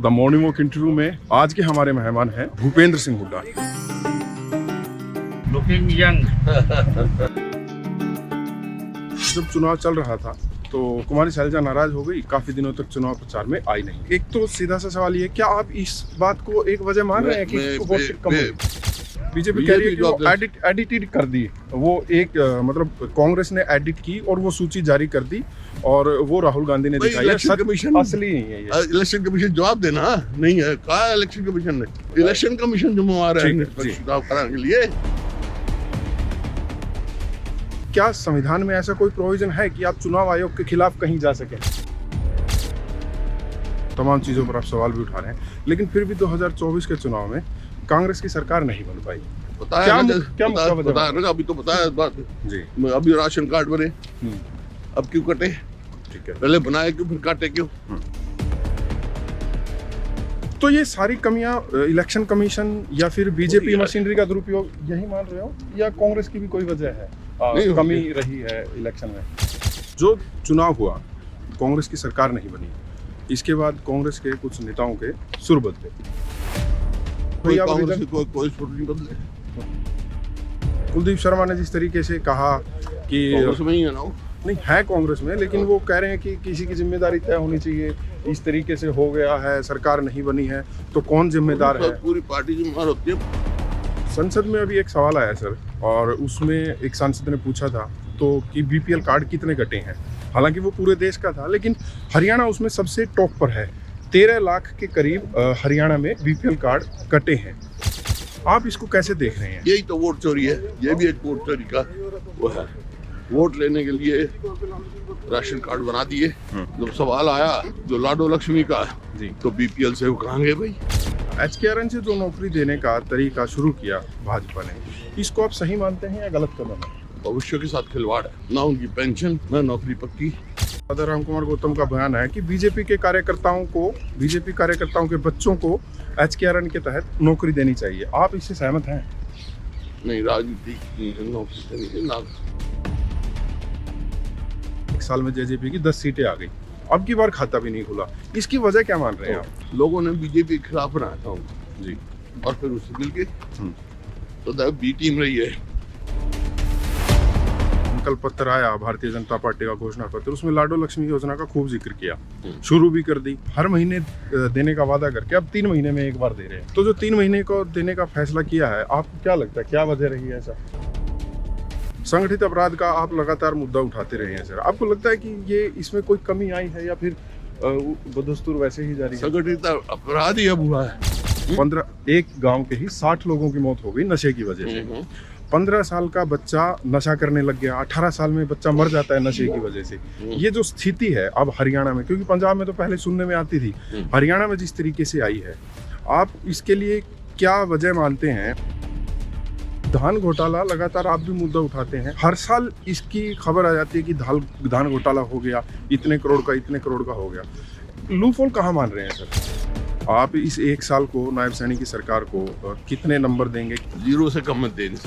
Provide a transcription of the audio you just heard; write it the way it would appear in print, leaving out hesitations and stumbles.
The morning walk interview में आज के हमारे मेहमान हैं भूपेंद्र सिंह हुड्डा। Looking young. जब चुनाव चल रहा था तो कुमारी शैलजा नाराज हो गई, काफी दिनों तक चुनाव प्रचार में आई नहीं। एक तो सीधा सा सवाल ये, क्या आप इस बात को एक वजह मान रहे हैं कि वोट कम हुई? बीजेपी कह रही है कि वो एडिटेड कर दी, वो एक मतलब कांग्रेस ने एडिट की और वो सूची जारी कर दी और वो राहुल गांधी ने दिखाई है। इलेक्शन कमीशन असली नहीं है ये। इलेक्शन कमीशन जवाब देना नहीं है। कहा इलेक्शन कमीशन ने, इलेक्शन कमीशन जिम्मेवार है चुनाव कराने के लिए। क्या संविधान में ऐसा कोई प्रोविजन है कि आप चुनाव आयोग के खिलाफ कहीं जा सकें? तमाम चीजों पर आप सवाल भी उठा रहे हैं, लेकिन फिर भी 2024 के चुनाव में कांग्रेस की सरकार नहीं बन पाई। बताया अभी तो बताया बात जी। अभी राशन कार्ड बने, अब क्यों कटे? ठीक है, पहले बनाए क्यों, फिर काटे क्यों? तो ये सारी कमियां इलेक्शन कमीशन या फिर बीजेपी मशीनरी का दुरुपयोग यही मान रहे हो, या कांग्रेस की भी कोई वजह है? कमी रही है इलेक्शन में। जो चुनाव हुआ, कांग्रेस की सरकार नहीं बनी, इसके बाद कांग्रेस के कुछ नेताओं के सुर बदले। कोई सुर नहीं बदले। कुलदीप शर्मा ने जिस तरीके से कहा कि कांग्रेस में ही है ना, नहीं है कांग्रेस में, लेकिन वो कह रहे हैं कि किसी की जिम्मेदारी तय होनी चाहिए, इस तरीके से हो गया है, सरकार नहीं बनी है तो कौन जिम्मेदार है? पूरी पार्टी जिम्मेदार होती है। संसद में अभी एक सवाल आया सर, और उसमें एक सांसद ने पूछा था तो कि बीपीएल कार्ड कितने कटे हैं। हालांकि वो पूरे देश का था, लेकिन हरियाणा उसमें सबसे टॉप पर है। 13 लाख के करीब हरियाणा में बीपीएल कार्ड कटे हैं। आप इसको कैसे देख रहे हैं? यही तो वोट चोरी है, ये भी एक वोट चोरी का वो है। वोट लेने के लिए राशन कार्ड बना दिए। जब सवाल आया जो लाडो लक्ष्मी का जी, तो बीपीएल से वो कहांगे भाई। HKRN से जो नौकरी देने का तरीका शुरू किया भाजपा ने, इसको आप सही मानते हैं या गलत कदम है? भविष्य के साथ खिलवाड़ है, ना उनकी पेंशन ना नौकरी पक्की। राम कुमार गौतम का बयान है कि बीजेपी के कार्यकर्ताओं के बच्चों को HKRN के तहत नौकरी देनी चाहिए। आप इससे सहमत हैं? नहीं, राजनीति नौकरी देनी है ना। एक साल में जेजेपी की 10 सीटें आ गई, अब की बार खाता भी नहीं खुला। इसकी वजह क्या मान रहे हैं आप? लोगों ने बीजेपी के खिलाफ बनाया था उनको जी, और फिर उससे मिलके तो बी टीम रही है। संकल्प पत्र आया भारतीय जनता पार्टी का घोषणा पत्र, उसमें लाडो लक्ष्मी योजना का खूब जिक्र किया, शुरू भी कर दी, हर महीने देने का वादा करके अब 3 महीने में एक बार दे रहे हैं। तो जो 3 महीने को देने का फैसला किया है, आपको क्या लगता है क्या वजह रही है ऐसा? संगठित अपराध का आप लगातार मुद्दा उठाते रहे हैं सर, आपको लगता है कि ये इसमें कोई कमी आई है या फिर बदस्तूर वैसे ही जारी है? संगठित अपराध ही अब हुआ है। 15 एक गांव के ही 60 लोगों की मौत हो गई नशे की वजह से। 15 साल का बच्चा नशा करने लग गया, 18 साल में बच्चा मर जाता है नशे की वजह से। ये जो स्थिति है अब हरियाणा में, क्योंकि पंजाब में तो पहले सुनने में आती थी, हरियाणा में जिस तरीके से आई है, आप इसके लिए क्या वजह मानते हैं? धान घोटाला लगातार आप भी मुद्दा उठाते हैं, हर साल इसकी खबर आ जाती है कि धान घोटाला हो गया, इतने करोड़ का हो गया। लूफॉल कहाँ मान रहे हैं सर? आप इस एक साल को नायब सैनी की सरकार को कितने नंबर देंगे? 0 से कम मत देंगे।